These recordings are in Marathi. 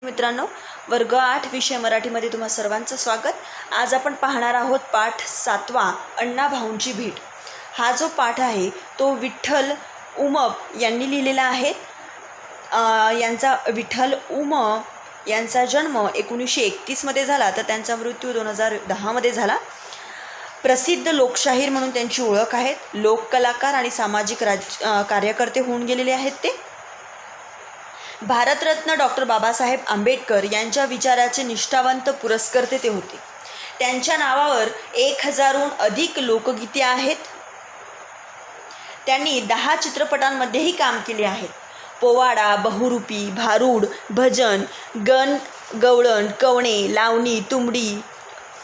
मित्रांनो, वर्ग 8 विषय मराठीमध्ये तुम्हा सर्वांचं स्वागत. आज आपण पाहणार आहोत पाठ 7वा, अण्णाभाऊंची भेट. हा जो पाठ आहे तो विठ्ठल उमप यांनी लिहिलेला आहे. यांचा विठ्ठल उमप यांचा जन्म 1931 झाला, तर त्यांचा मृत्यू 2010 झाला. प्रसिद्ध लोकशाहीर म्हणून त्यांची ओळख आहे. लोककलाकार आणि सामाजिक कार्यकर्ते होऊन गेलेले आहेत ते. भारतरत्न डॉक्टर बाबासाहेब आंबेडकर यांच्या विचाराचे निष्ठावंत पुरस्कर्ते ते होते. त्यांच्या नावावर 1000हून अधिक लोकगीते आहेत. त्यांनी 10 चित्रपटांमध्येही काम केले आहे. पोवाडा, बहुरूपी, भारूड, भजन, गण, गवळण, कवणे, लावणी, तुंबडी,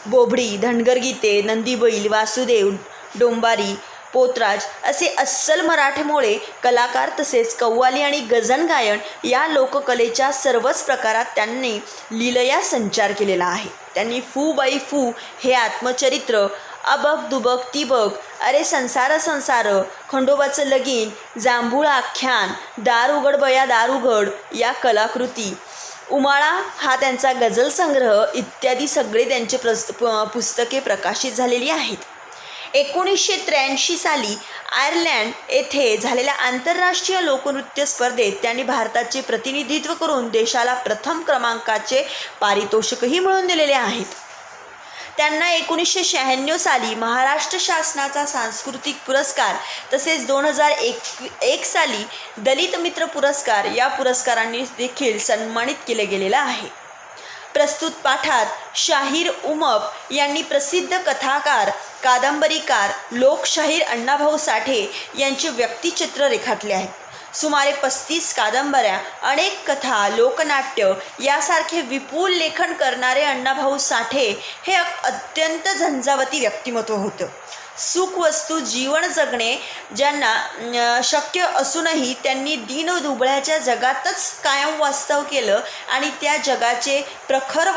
बोबडी, धनगर गीते, नंदीबैल, वासुदेव, डोंबारी, पोतराज असे अस्सल मराठमोळे कलाकार, तसेच कव्वाली आणि गजन गायन या लोककलेच्या सर्वच प्रकारात त्यांनी लीलया संचार केलेला आहे. त्यांनी फू बाई फू हे आत्मचरित्र, अबक दुबक तिबक, अरे संसार संसार, खंडोबाचं लगीन, जांभूळ आख्यान, दार उघड बया दार उघड या कलाकृती, उमाळा हा त्यांचा गझल संग्रह इत्यादी सगळे त्यांचे पुस्तके प्रकाशित झालेली आहेत. 1983 साली आयर्लंड येथे झालेल्या आंतरराष्ट्रीय लोकनृत्य स्पर्धेत त्यांनी भारताचे प्रतिनिधित्व करून देशाला प्रथम क्रमांकाचे पारितोषिकही मिळवून दिलेले आहेत. त्यांना 1996 साली महाराष्ट्र शासनाचा सांस्कृतिक पुरस्कार, तसेच 2001 साली दलित मित्र पुरस्कार या पुरस्कारांनी देखील सन्मानित केले गेलेला आहे. प्रस्तुत पाठात शाहीर उमप यांनी प्रसिद्ध कथाकार, कादंबरीकार, लोकशाहीर अण्णाभाऊ साठे यांचे व्यक्तिचित्र रेखाटले आहेत. सुमारे 35 कादंबऱ्या, अनेक कथा, लोकनाट्य यासारखे विपुल लेखन करणारे अण्णाभाऊ साठे हे अत्यंत झंझावती व्यक्तिमत्व होतं. सुखवस्तू जीवन जगणे ज्यांना शक्य असूनही त्यांनी दीनदुबळ्याच्या जगातच कायम वास्तव केलं आणि त्या जगाचे प्रखर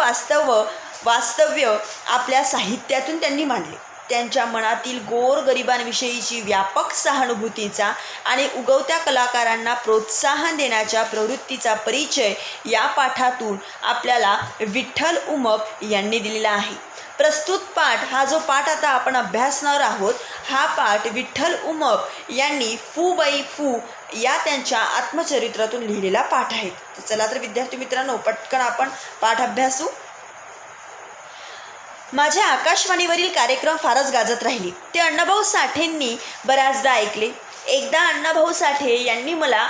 वास्तव्य आपल्या साहित्यातून त्यांनी मांडले. त्यांच्या मनातील गोरगरिबांविषयीची व्यापक सहानुभूतीचा आणि उगवत्या कलाकारांना प्रोत्साहन देण्याच्या प्रवृत्तीचा परिचय या पाठातून आपल्याला विठ्ठल उमप यांनी दिलेला आहे. प्रस्तुत पाठ, हा जो पाठ आता आपण अभ्यासणार आहोत, हा पाठ विठ्ठल उमप यांनी फू बाई फू या त्यांच्या आत्मचरित्रातून लिहिलेला पाठ आहे. चला तर विद्यार्थी मित्रांनो, पटकन आपण पाठ अभ्यासू. माझ्या आकाशवाणीवरील कार्यक्रम फारच गाजत राहिले. ते अण्णाभाऊ साठेंनी बऱ्याचदा ऐकले. एकदा अण्णाभाऊ साठे यांनी मला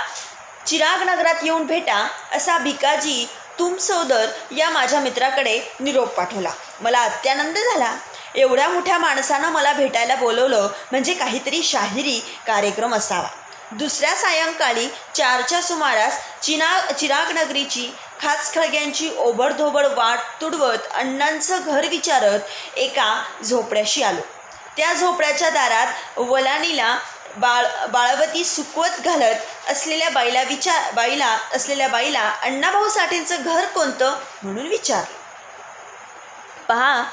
चिराग नगरात येऊन भेटा असा भिकाजी तुमसोदर या माझ्या मित्राकडे निरोप पाठवला. मला अत्यानंद झाला. एवढ्या मोठ्या माणसानं मला भेटायला बोलवलं म्हणजे काहीतरी शाहिरी कार्यक्रम असावा. दुसऱ्या सायंकाळी 4च्या सुमारास चिराग नगरीची खाचखळग्यांची ओबडधोबड वाट तुडवत अण्णांचं घर विचारत एका झोपड्याशी आलो. त्या झोपड्याच्या दारात वलानीला बाळवती सुकवत घालत असलेल्या बाईला अण्णाभाऊ साठेंचं घर कोणतं म्हणून विचारलं. पहा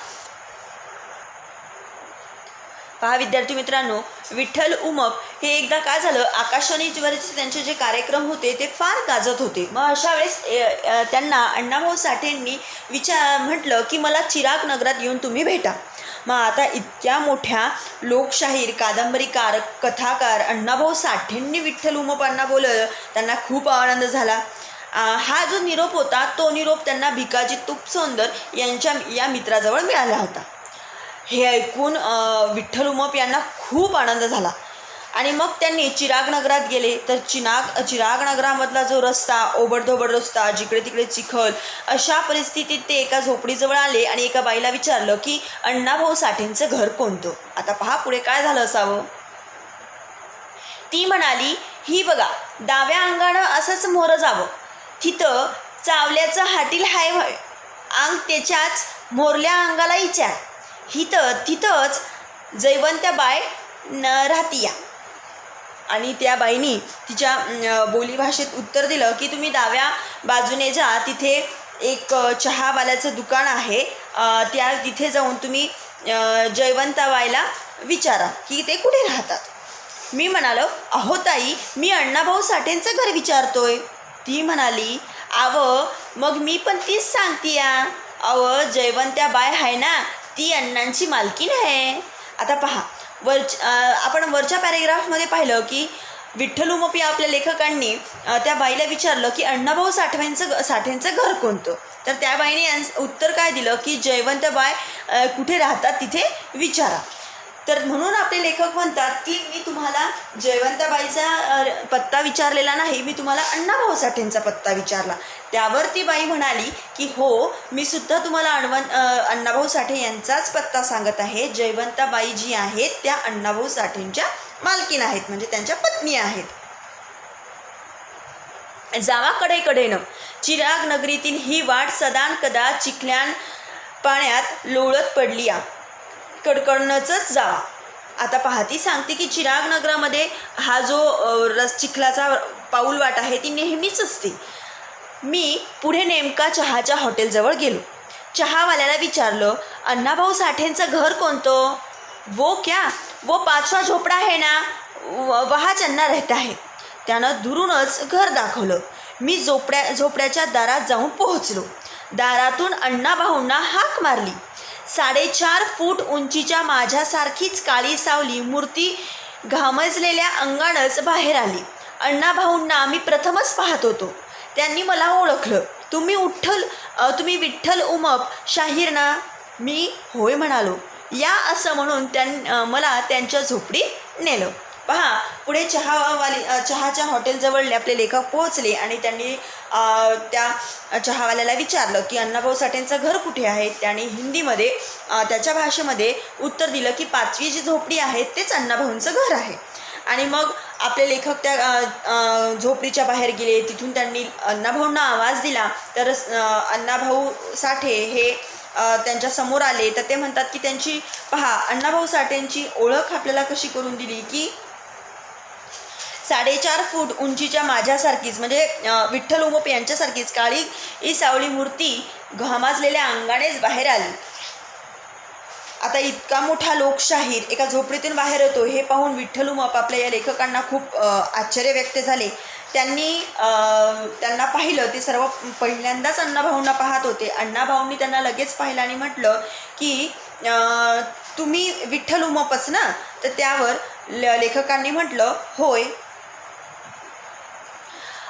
विद्यार्थी मित्रांनो, विठ्ठल उमप हे एकदा काय झालं, आकाशवाणीवरचे त्यांचे जे कार्यक्रम होते ते फार गाजत होते. मग अशा वेळेस त्यांना अण्णाभाऊ साठेंनी म्हटलं की मला चिराग नगरात येऊन तुम्ही भेटा. मग आता इतक्या मोठ्या लोकशाहीर, कादंबरीकार, कथाकार अण्णाभाऊ साठेंनी विठ्ठल उमपांना बोलवलं. त्यांना खूप आनंद झाला. हा जो निरोप होता तो निरोप त्यांना भिकाजी तुपसोंदर यांच्या या मित्राजवळ मिळाला होता. हे ऐकून विठ्ठल उमप यांना खूप आनंद झाला आणि मग त्यांनी चिराग नगरात गेले. तर चिराग नगरामधला जो रस्ता, ओबडधोबड रस्ता, जिकडे तिकडे चिखल, अशा परिस्थितीत ते एका झोपडीजवळ आले आणि एका बाईला विचारलं की अण्णाभाऊ साठेंचं घर कोणतं. आता पहा पुढे काय झालं असावं. ती म्हणाली, ही बघा डाव्या अंगानं असंच मोरं जावं, तिथं चावल्याचं हाटील हाय अंग, त्याच्याच मोरल्या अंगाला विचार, तिथंच जैवंत्या बाय राहतीया. आणि त्या बाईनी तिच्या बोलीभाषेत उत्तर दिलं की तुम्ही डाव्या बाजूने जा, तिथे एक चहावाल्याचं दुकान आहे, तिथे जाऊन तुम्ही जयवंताबाईला विचारा की ते कुठे राहतात. मी म्हणालो, अहो ताई, मी अण्णाभाऊ साठेंचं घर विचारतोय. ती म्हणाली, मग मी पण तीच सांगते या. अहो जयवंत्या बाय आहे ना, ती अण्णांची मालकीण आहे. आता पहा, आपण वरच्या पॅरेग्राफमध्ये पाहिलं की विठ्ठल उमप या आपल्या लेखकांनी त्या बाईला विचारलं की अण्णाभाऊ साठेंचं घर कोणतं. तर त्या बाईने उत्तर काय दिलं की जयवंताबाई कुठे राहतात तिथे विचारा. तर म्हणून आपले लेखक म्हणतात की मी तुम्हाला जयवंताबाईचा पत्ता विचारलेला नाही, मी तुम्हाला अण्णाभाऊ साठेंचा पत्ता विचारला. त्यावर ती बाई म्हणाली की हो, मी सुद्धा तुम्हाला अण्णाभाऊ साठे यांचाच पत्ता सांगत आहे. जयवंताबाई जी आहेत त्या अण्णाभाऊ साठेंच्या मालकीण आहेत, म्हणजे त्यांच्या पत्नी आहेत. जावा कडेकडेनं चिराग नगरीतील ही वाट सदान कदा चिखल्यान पाण्यात लोळत पडली या, कडकडनंच जावा. आता पाहती सांगते की चिराग नगरामध्ये हा जो चिखलाचा पाऊल वाट आहे ती नेहमीच असते. मी पुढे नेमका चहाच्या हॉटेलजवळ गेलो. चहावाल्याला विचारलं, अण्णाभाऊ साठेंचं घर कोणतं? वो क्या, वो 5वां झोपडा आहे ना, वहाच अण्णा रहता है. त्यानं दुरूनच घर दाखवलं. मी झोपड्याच्या दारात जाऊन पोहोचलो. दारातून अण्णाभाऊंना हाक मारली. 4.5 फूट उंचीच्या माझ्यासारखीच काळी सावली मूर्ती घामजलेल्या अंगानंच बाहेर आली. अण्णाभाऊंना मी प्रथमच पाहत होतो. त्यांनी मला ओळखलं. तुम्ही विठ्ठल उमप शाहीर ना? मी होय म्हणालो. या असं म्हणून मला त्यांच्या झोपडीत नेलं. पहा, पुढे चहाच्या हॉटेलजवळ आपले लेखक पोहोचले आणि त्यांनी त्या चहावाल्याला विचारलं की अण्णाभाऊ साठेंचं घर कुठे आहे. त्याने हिंदीमध्ये त्याच्या भाषेमध्ये उत्तर दिलं की 5वी जी झोपडी आहे तेच अण्णाभाऊंचं घर आहे. आणि मग आपले लेखक त्या झोपडीच्या बाहेर गेले. तिथून त्यांनी अण्णाभाऊंना आवाज दिला. तर अण्णाभाऊ साठे हे त्यांच्या समोर आले. तर ते म्हणतात की त्यांची पहा, अण्णाभाऊ साठेंची ओळख आपल्याला कशी करून दिली की 4.5 फूट उंचीच्या माझ्यासारखीच, म्हणजे विठ्ठल उमप यांच्यासारखीच काळी सावळी मूर्ती घामाजलेल्या अंगानेच बाहेर आली. आता इतका मोठा लोकशाहीर एका झोपडीतून बाहेर येतो हे पाहून विठ्ठल उमप आपल्या या लेखकांना खूप आश्चर्य व्यक्त झाले. त्यांना पाहिलं. ते सर्व पहिल्यांदाच अण्णाभाऊंना पाहत होते. अण्णाभाऊंनी त्यांना लगेच पाहिलं आणि म्हटलं की तुम्ही विठ्ठल उमपच ना? तर त्यावर लेखकांनी म्हटलं होय.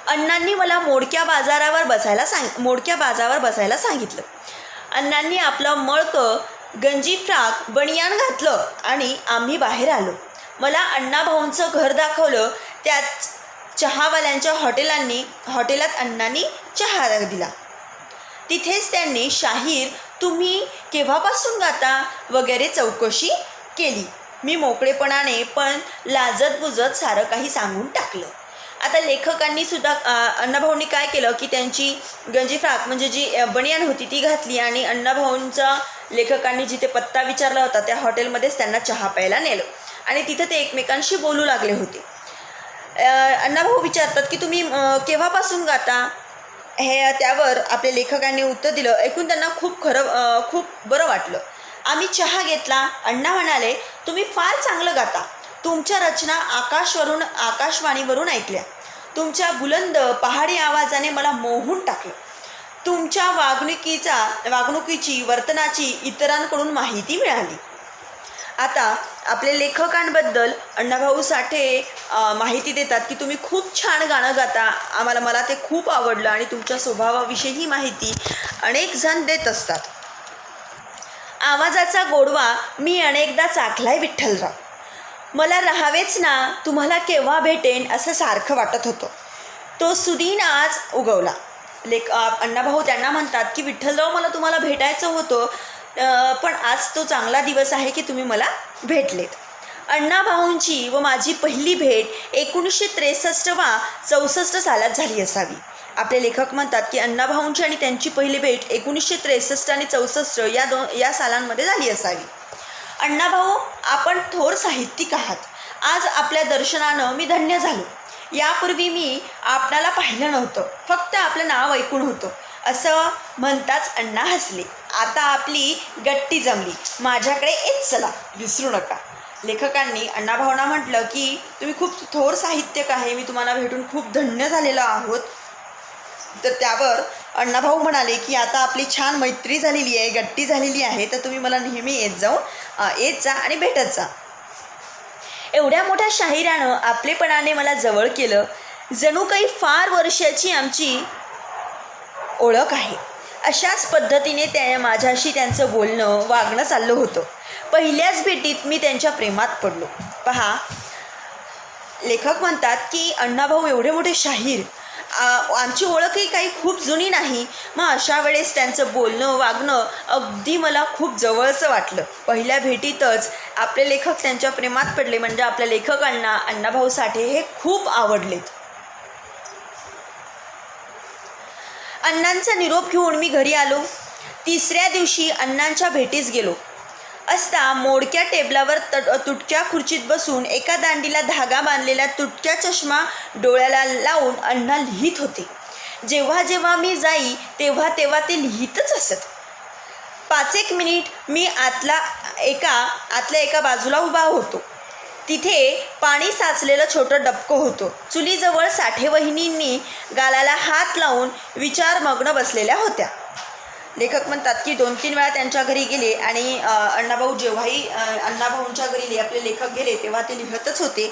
अण्णांनी मला मोडक्या बाजारावर बसायला सांगितलं. अण्णांनी आपलं मळकं गंजी फ्राक बनियान घातलं आणि आम्ही बाहेर आलो. मला अण्णाभाऊंचं घर दाखवलं. त्यात चहावाल्यांच्या हॉटेलात अण्णांनी चहा दिला. तिथेच त्यांनी शाहीर तुम्ही केव्हापासून गाता वगैरे चौकशी केली. मी मोकळेपणाने पण लाजत बुजत सारं काही सांगून टाकलं. आता लेखकांनी सुद्धा अण्णाभाऊंनी काय केलं की त्यांची गंजी फ्राक म्हणजे जी बनियान होती ती घातली आणि अण्णाभाऊंचा लेखकांनी जिथे पत्ता विचारला होता त्या हॉटेलमध्येच त्यांना चहा प्यायला नेलं आणि तिथं ते एकमेकांशी बोलू लागले होते. अण्णाभाऊ विचारतात की तुम्ही केव्हापासून गाता हे. त्यावर आपल्या लेखकांनी उत्तर दिलं. ऐकून त्यांना खूप बरं वाटलं. आम्ही चहा घेतला. अण्णा म्हणाले, तुम्ही फार चांगलं गाता. तुमच्या रचना आकाशवाणीवरून ऐकल्या. तुमच्या बुलंद पहाडी आवाजाने मला मोहून टाकलं. तुमच्या वागणुकीची वर्तनाची इतरांकडून माहिती मिळाली. आता आपल्या लेखकांबद्दल अण्णाभाऊ साठे माहिती देतात की तुम्ही खूप छान गाणं गाता. मला ते खूप आवडलं आणि तुमच्या स्वभावाविषयी माहिती अनेक जण देत असतात. आवाजाचा गोडवा मी अनेकदा चाखलाय विठ्ठलराव. मला राहावेच ना, तुम्हाला केव्हा भेटेन असं सारखं वाटत होतं. तो सुदीन आज उगवला. अण्णाभाऊ त्यांना म्हणतात की विठ्ठलराव, मला तुम्हाला भेटायचं होतं, पण आज तो चांगला दिवस आहे की तुम्ही मला भेटलेत. अण्णाभाऊंची व माझी पहिली भेट 1963-64 सालात झाली असावी. आपले लेखक म्हणतात की अण्णाभाऊंची आणि त्यांची पहिली भेट 1963 आणि 64 या सालांमध्ये झाली असावी. अण्णाभाऊ, आपण थोर साहित्यिक आहात. आज आपल्या दर्शनानं मी धन्य झालो. यापूर्वी मी आपणाला पाहिलं नव्हतं, फक्त आपलं नाव ऐकून होतं. असं म्हणताच अण्णा हसले. आता आपली गट्टी जमली. माझ्याकडे येत चला, विसरू नका. लेखकांनी अण्णाभाऊंना म्हटलं की तुम्ही खूप थोर साहित्यिक आहे, मी तुम्हाला भेटून खूप धन्य झालेलो आहोत. तर त्यावर अण्णाभाऊ म्हणाले की आता आपली छान मैत्री झालेली आहे, गट्टी झालेली आहे, तर तुम्ही मला नेहमी येत जा आणि भेटत जा. एवढ्या मोठ्या शाहिरानं आपलेपणाने मला जवळ केलं, जणू काही फार वर्षाची आमची ओळख आहे. अशाच पद्धतीने माझ्याशी त्यांचं बोलणं वागणं चाललं होतं. पहिल्याच भेटीत मी त्यांच्या प्रेमात पडलो. पहा, लेखक म्हणतात की अण्णाभाऊ एवढे मोठे शाहीर, आमची ओळखही काही खूप जुनी नाही. मग अशा वेळेस त्यांचं बोलणं वागणं अगदी मला खूप जवळचं वाटलं. पहिल्या भेटीतच आपले लेखक त्यांच्या प्रेमात पडले म्हणजे आपल्या लेखकांना अण्णाभाऊ साठे हे खूप आवडलेत. अण्णांचा निरोप घेऊन मी घरी आलो. तिसऱ्या दिवशी अण्णांच्या भेटीस गेलो असता मोडक्या टेबलावर तुटक्या खुर्चीत बसून एका दांडीला धागा बांधलेला तुटक्या चष्मा डोळ्याला लावून अण्णा लिहित होते. जेव्हा जेव्हा मी जाई तेव्हा तेव्हा ते लिहितच असत. 5-1 मिनिट मी आतल्या एका बाजूला उभा होतो. तिथे पाणी साचलेलं छोटं डबकं होतं. चुलीजवळ साठे वहिनींनी गालाला हात लावून विचारमग्न बसलेल्या होत्या. लेखक म्हणतात की 2-3 वेळा त्यांच्या घरी गेले आणि अण्णाभाऊ जेव्हाही अण्णाभाऊंच्या घरी आपले लेखक गेले तेव्हा ते लिहतच होते.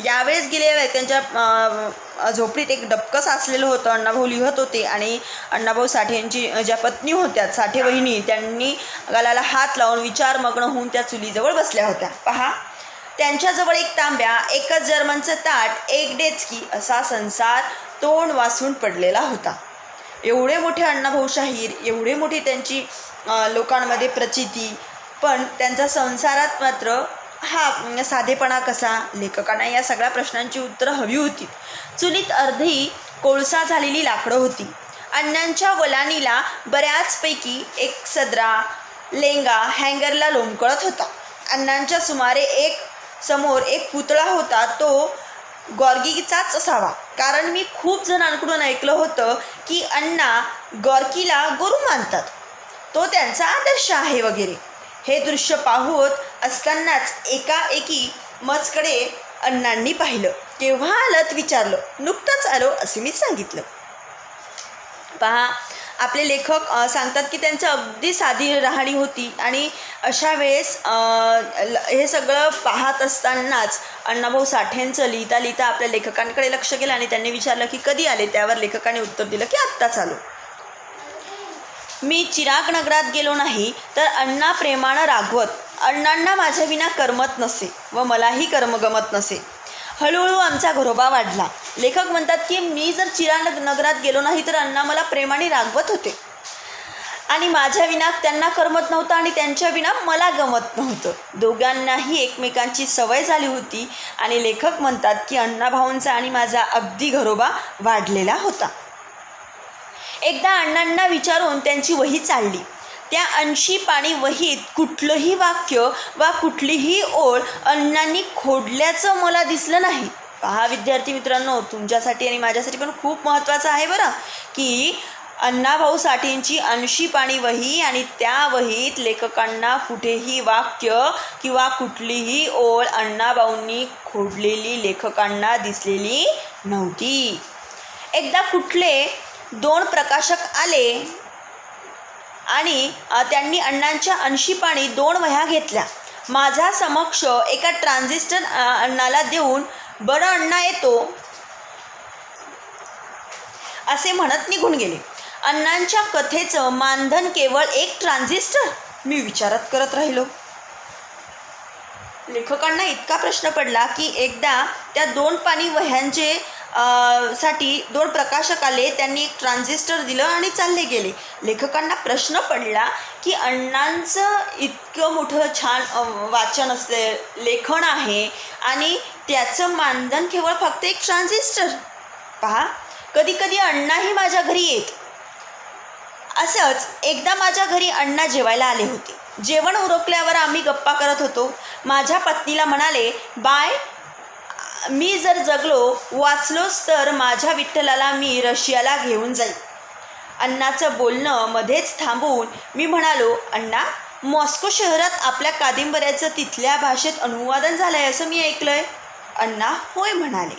यावेळेस गेले त्यांच्या झोपडीत एक डबकं साचलेलं होतं. अण्णाभाऊ लिहत होते आणि अण्णाभाऊ साठे यांची ज्या पत्नी होत्या साठे वहिनी, त्यांनी गालाला हात लावून विचारमग्न होऊन त्या चुलीजवळ बसल्या होत्या. पहा, त्यांच्याजवळ एक तांब्या, एकच जर्मनचं ताट, एक डेचकी असा संसार तोंड वासून पडलेला होता. एवढे मोठे अण्णाभाऊ शाहीर, एवढे मोठी त्यांची लोकांमध्ये प्रचिती, पण त्यांचा संसारात मात्र हा साधेपणा कसा? लेखकांना या सगळ्या प्रश्नांची उत्तरं हवी होती. चुलीत अर्धी कोळसा झालेली लाकडं होती. अण्णांच्या वलानीला बऱ्याचपैकी एक सदरा लेंगा हँगरला लोंबकळत होता. अण्णांच्या समोर एक पुतळा होता. तो गॉर्कीचाच असावा, कारण मी खूप जणांकडून ऐकलं होतं की अण्णा गॉर्कीला गुरु मानतात, तो त्यांचा आदर्श आहे वगैरे. हे दृश्य पाहत असतानाच एकाएकी मजकडे अण्णांनी पाहिलं. केव्हा आलत विचारलं. नुकतंच आलो असे मी सांगितलं. पहा, आपले लेखक सांगतात की त्यांचं अगदी साधी राहणी होती आणि अशा वेळेस हे सगळं पाहत असतानाच अण्णाभाऊ साठेंचं लिहिता लिहिता आपल्या लेखकांकडे लक्ष गेलं आणि त्यांनी विचारलं की कधी आले. त्यावर लेखकाने उत्तर दिलं की आत्ताच आलो. मी चिराग नगरात गेलो नाही तर अण्णा प्रेमानं रागवत. अण्णांना माझ्या विना करमत नसे व मलाही गमत नसे. हळूहळू आमचा घरोबा वाढला. लेखक म्हणतात की मी जर चिराग नगरात गेलो नाही तर अण्णा मला प्रेमाने रागवत होते आणि माझ्या विना त्यांना करमत नव्हतं आणि त्यांच्या विना मला गमत नव्हतं. दोघांनाही एकमेकांची सवय झाली होती आणि लेखक म्हणतात की अण्णाभाऊंचा आणि माझा अगदी घरोबा वाढलेला होता. एकदा अण्णांना विचारून त्यांची वही चालली. त्या 80 पानी वहीत कुठलंही वाक्य वा कुठलीही ओळ अण्णांनी खोडल्याचं मला दिसलं नाही. पहा विद्यार्थी मित्रांनो, तुमच्यासाठी आणि माझ्यासाठी पण खूप महत्त्वाचं आहे बरं की अण्णाभाऊ साठेंची 80 पानी वही आणि त्या वहीत लेखकांना कुठेही वाक्य किंवा कुठलीही ओळ अण्णाभाऊंनी खोडलेली लेखकांना दिसलेली नव्हती. एकदा कुठले 2 प्रकाशक आले आणि त्यांनी अण्णांच्या 80 पानी 2 वह्या घेतल्या. माझ्या समक्ष एका ट्रान्झिस्टर अण्णाला देऊन बरं अण्णा येतो असे म्हणत निघून गेले. अण्णांच्या कथेचं मानधन केवळ एक ट्रान्झिस्टर? मी विचारात करत राहिलो. लेखकांना इतका प्रश्न पडला की एकदा त्या 2 पानी वह्यांचे साठी 2 प्रकाशक आले. त्यांनी एक ट्रान्झिस्टर दिलं आणि चालले गेले. लेखकांना प्रश्न पडला की अण्णांचं इतकं मोठं छान वाचन असते, लेखन आहे आणि त्याचं मानधन केवळ फक्त एक ट्रान्झिस्टर. पहा, कधी कधी अण्णाही माझ्या घरी येत. असंच एकदा माझ्या घरी अण्णा जेवायला आले होते. जेवण उरकल्यावर आम्ही गप्पा करत होतो. माझ्या पत्नीला म्हणाले, बाय, मी जर जगलो वाचलोच तर माझ्या विठ्ठलाला मी रशियाला घेऊन जाईल. अण्णाचं बोलणं मध्येच थांबवून मी म्हणालो, अण्णा, मॉस्को शहरात आपल्या कादंबऱ्याचं तिथल्या भाषेत अनुवादन झालं आहे असं मी ऐकलं आहे. अण्णा होय म्हणाले.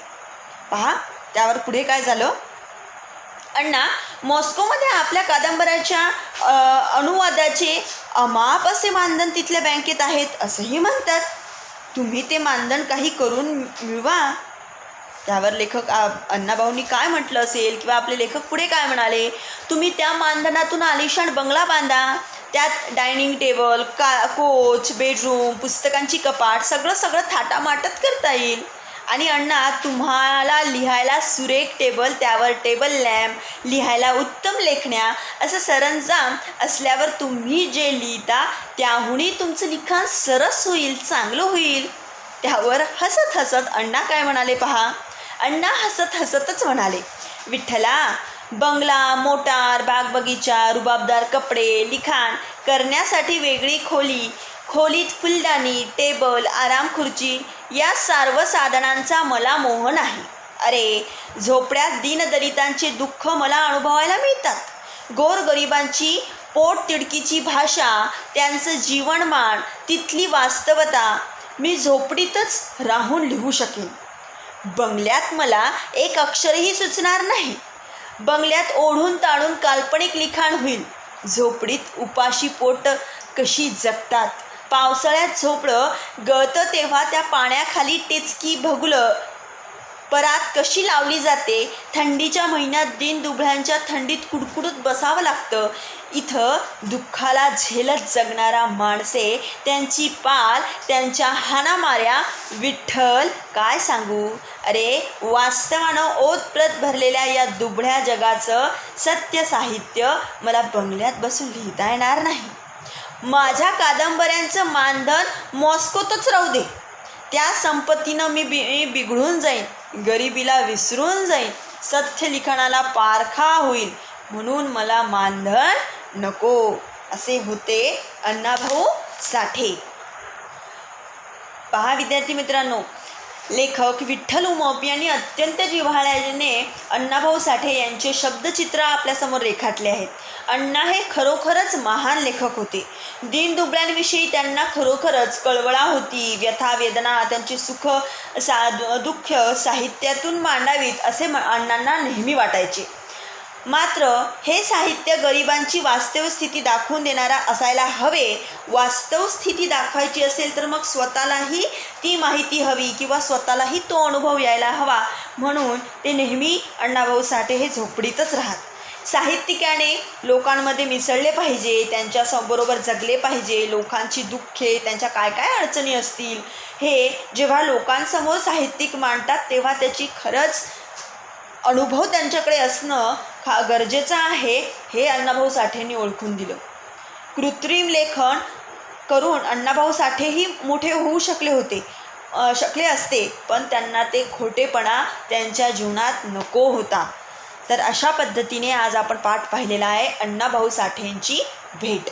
पहा त्यावर पुढे काय झालं. अण्णा, मॉस्कोमध्ये आपल्या कादंबऱ्याच्या अनुवादाचे अमाप असे मानधन तिथल्या बँकेत आहेत असंही म्हणतात. तुम्ही ते मानधन काही करून मिळवा. त्यावर लेखक अण्णाभाऊंनी काय म्हटलं असेल किंवा आपले लेखक पुढे काय म्हणाले, तुम्ही त्या मानधनातून आलिशान बंगला बांधा, त्यात डायनिंग टेबल, कोच, बेडरूम, पुस्तकांची कपाट सगळं थाटामाटात करता येईल. आणि अण्णा, तुम्हाला लिहायला सुरेख टेबल, त्यावर टेबल लॅम्प, लिहायला उत्तम लेखण्या असं सरंजाम असल्यावर तुम्ही जे लिहिता त्याहूनही तुमचं लिखाण सरस होईल, चांगलं होईल. त्यावर हसत हसत अण्णा काय म्हणाले पहा. अण्णा हसत हसतच म्हणाले, विठ्ठला, बंगला, मोटार, बागबगीचा, रुबाबदार कपडे, लिखाण करण्यासाठी वेगळी खोलीत फुलदाणी, टेबल, आराम खुर्ची या सर्व साधनांचा मला मोह नाही. अरे, झोपड्यात दीनदलितांचे दुःख मला अनुभवायला मिळतात. गोरगरिबांची पोटतिडकीची भाषा, त्यांचं जीवनमान, तिथली वास्तवता मी झोपडीतच राहून लिहू शकेन. बंगल्यात मला एक अक्षरही सुचणार नाही. बंगल्यात ओढून ताणून काल्पनिक लिखाण होईल. झोपडीत उपाशी पोट कशी जगतात, पावसाळ्यात झोपडं गळतं तेव्हा त्या पाण्याखाली टिचकी भगुलं परात कशी लावली जाते, थंडीच्या महिन्यात दीनदुबळ्यांच्या थंडीत कुडकुडत बसावं लागतं. इथं दुःखाला झेलत जगणारा माणसे, त्यांची पाल, त्यांच्या हाणामाऱ्या, विठ्ठल काय सांगू. अरे, वास्तवानं ओतप्रत भरलेल्या या दुबळ्या जगाचं सत्य साहित्य मला बंगल्यात बसून लिहिता येणार नाही. माझ्या कादंबऱ्यांचं मानधन मॉस्कोतच राहू दे. त्या संपत्तीनं मी बिघडून जाईन, गरिबीला विसरून जाईन, सत्य लिखाणाला पारखा होईल. म्हणून मला मानधन नको. असे होते अण्णाभाऊ साठे. पहा विद्यार्थी मित्रांनो, लेखक विठ्ठल उमप यांनी अत्यंत जिव्हाळ्याने अण्णाभाऊ साठे यांचे शब्दचित्र आपल्यासमोर रेखाटले आहेत. अण्णा हे खरोखरच महान लेखक होते. दीनदुबळ्यांविषयी त्यांना खरोखरच कळवळा होती. व्यथा वेदना, त्यांचे सुख दुःख साहित्यातून मांडावीत असे अण्णांना नेहमी वाटायचे. मात्र हे साहित्य गरिबांची वास्तव स्थिती दाखवून देणारा असायला हवे. वास्तव स्थिती दाखवायची असेल तर मग स्वतःलाही ती माहिती हवी किंवा स्वतःलाही तो अनुभव यायला हवा. म्हणून ते नेहमी अण्णाभाऊ साठे हे झोपडीतच राहत. साहित्यिकाने लोकांमध्ये मिसळले पाहिजे, त्यांच्याबरोबर जगले पाहिजे. लोकांची दुःखे, त्यांच्या काय काय अडचणी असतील हे जेव्हा लोकांसमोर साहित्यिक मांडतात तेव्हा त्याची खरंच अनुभव त्यांच्याकडे असणं गरजेचं आहे, हे अण्णाभाऊ साठेंनी ओळखून दिलं. कृत्रिम लेखन करून अण्णाभाऊ साठेही मोठे होऊ शकले असते, पण त्यांना ते खोटेपणा त्यांच्या जीवनात नको होता. तर अशा पद्धतीने आज आपण पाठ पाहिलेला आहे अण्णाभाऊ साठेंची भेट.